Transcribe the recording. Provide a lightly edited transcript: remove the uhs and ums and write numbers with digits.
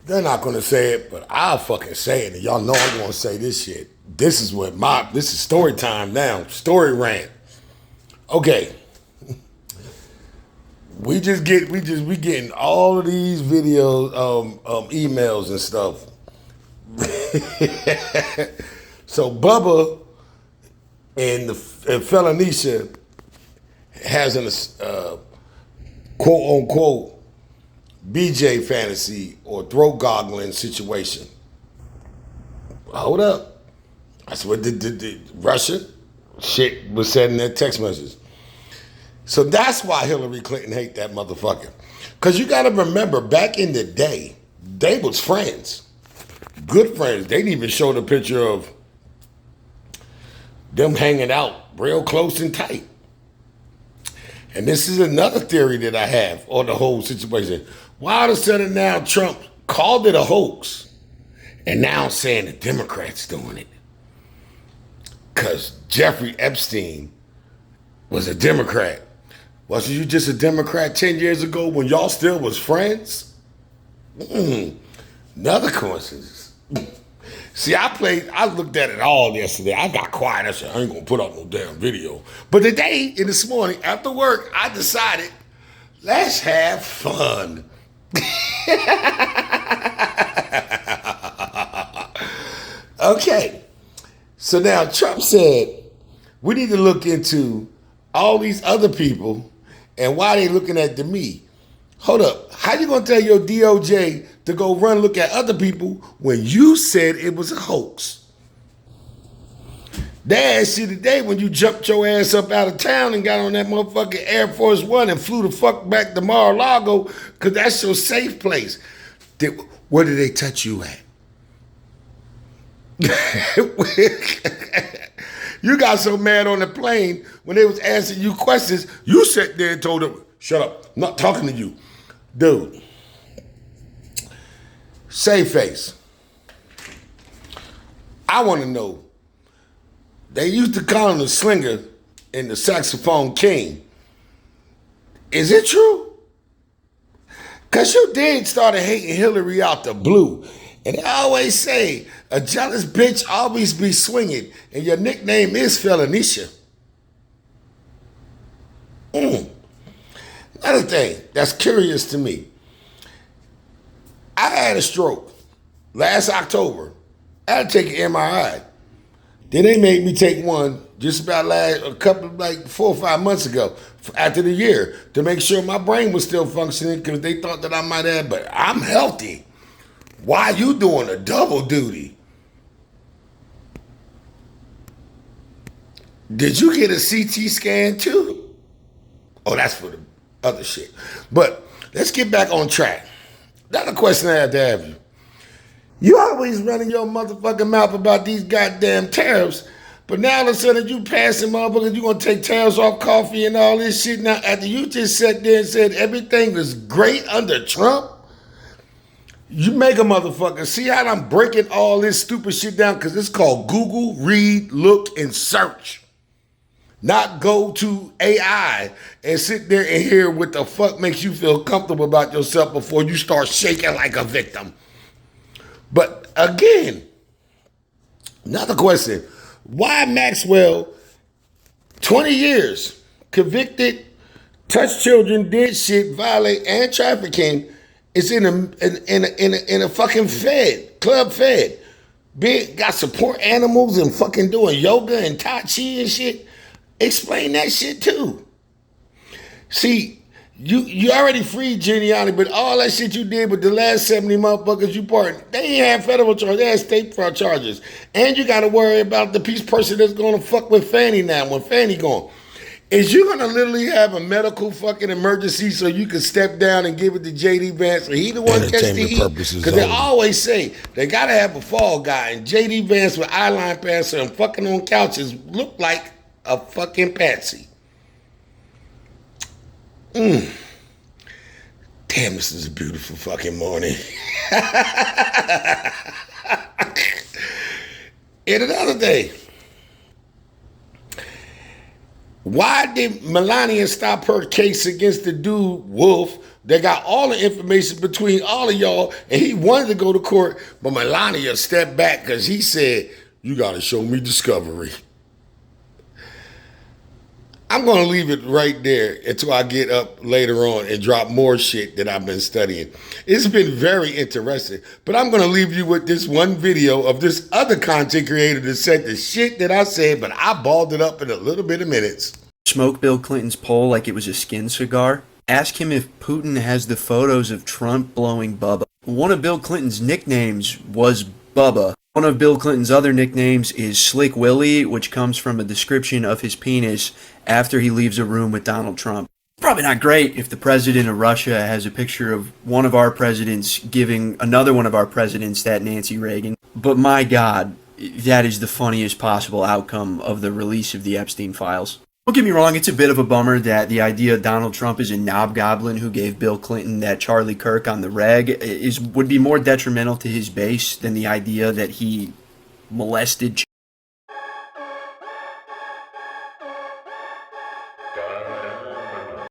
They're not gonna say it, but I'll fucking say it, and y'all know I'm gonna say this shit. This is story time now. Story rant. Okay. We getting all of these videos, emails and stuff. So Bubba and Felicia has an quote unquote BJ fantasy or throat goggling situation. Hold up. That's what the Russia shit was said in that text message. So that's why Hillary Clinton hate that motherfucker. Because you got to remember, back in the day, they was friends. Good friends. They didn't even show the picture of them hanging out real close and tight. And this is another theory that I have on the whole situation. Why all of a sudden now Trump called it a hoax and now saying the Democrats doing it? Because Jeffrey Epstein was a Democrat. Wasn't you just a Democrat 10 years ago when y'all still was friends? Another coincidence. See, I looked at it all yesterday. I got quiet. I said, I ain't gonna put up no damn video. But today, in this morning, after work, I decided, let's have fun. Okay. So now Trump said, we need to look into all these other people and why they looking at me. Hold up. How you gonna tell your DOJ to go run look at other people when you said it was a hoax? They asked you today when you jumped your ass up out of town and got on that motherfucking Air Force One and flew the fuck back to Mar-a-Lago because that's your safe place. Where did they touch you at? You got so mad on the plane when they was asking you questions, you sat there and told them, shut up, I'm not talking to you. Dude, save face. I want to know, they used to call him the slinger and the saxophone king. Is it true? Because you did started hating Hillary out the blue. And they always say, a jealous bitch always be swinging, and your nickname is Felicia. Another thing that's curious to me, I had a stroke last October. I had to take an MRI. Then they made me take one just about a couple, like 4 or 5 months ago, after the year, to make sure my brain was still functioning because they thought that I might have, but I'm healthy. Why you doing a double duty? Did you get a CT scan too? Oh, that's for the other shit. But let's get back on track. That's a question I have to have you. You always running your motherfucking mouth about these goddamn tariffs, but now all of a sudden you passing motherfuckers, you gonna take tariffs off coffee and all this shit. Now after you just sat there and said everything was great under Trump, you make a motherfucker. See how I'm breaking all this stupid shit down? Because it's called Google, read, look, and search. Not go to AI and sit there and hear what the fuck makes you feel comfortable about yourself before you start shaking like a victim. But again, another question. Why Maxwell, 20 years, convicted, touched children, did shit, violate, and trafficking, is in a fucking club fed. Got support animals and fucking doing yoga and Tai Chi and shit. Explain that shit too. See, you already freed Giuliani, but all that shit you did with the last 70 motherfuckers you pardoned, they ain't have federal charges, they had state fraud charges. And you gotta worry about the peace person that's gonna fuck with Fannie now when Fannie gone. Is you gonna literally have a medical fucking emergency so you can step down and give it to JD Vance? Or he the one catch the heat? Because they always say they gotta have a fall guy, and JD Vance with eyeline pants and fucking on couches look like a fucking patsy. Damn, this is a beautiful fucking morning. And another day, Why did Melania stop her case against the dude, Wolf? They got all the information between all of y'all, and he wanted to go to court, but Melania stepped back because he said, you got to show me discovery. I'm going to leave it right there until I get up later on and drop more shit that I've been studying. It's been very interesting, but I'm going to leave you with this one video of this other content creator that said the shit that I said, but I balled it up in a little bit of minutes. Smoke Bill Clinton's poll like it was a skin cigar. Ask him if Putin has the photos of Trump blowing bubba. One of Bill Clinton's nicknames was Bubba. One of Bill Clinton's other nicknames is Slick Willie, which comes from a description of his penis after he leaves a room with Donald Trump. Probably not great if the president of Russia has a picture of one of our presidents giving another one of our presidents that Nancy Reagan. But my God, that is the funniest possible outcome of the release of the Epstein files. Don't get me wrong, it's a bit of a bummer that the idea Donald Trump is a knobgoblin who gave Bill Clinton that Charlie Kirk on the reg would be more detrimental to his base than the idea that he molested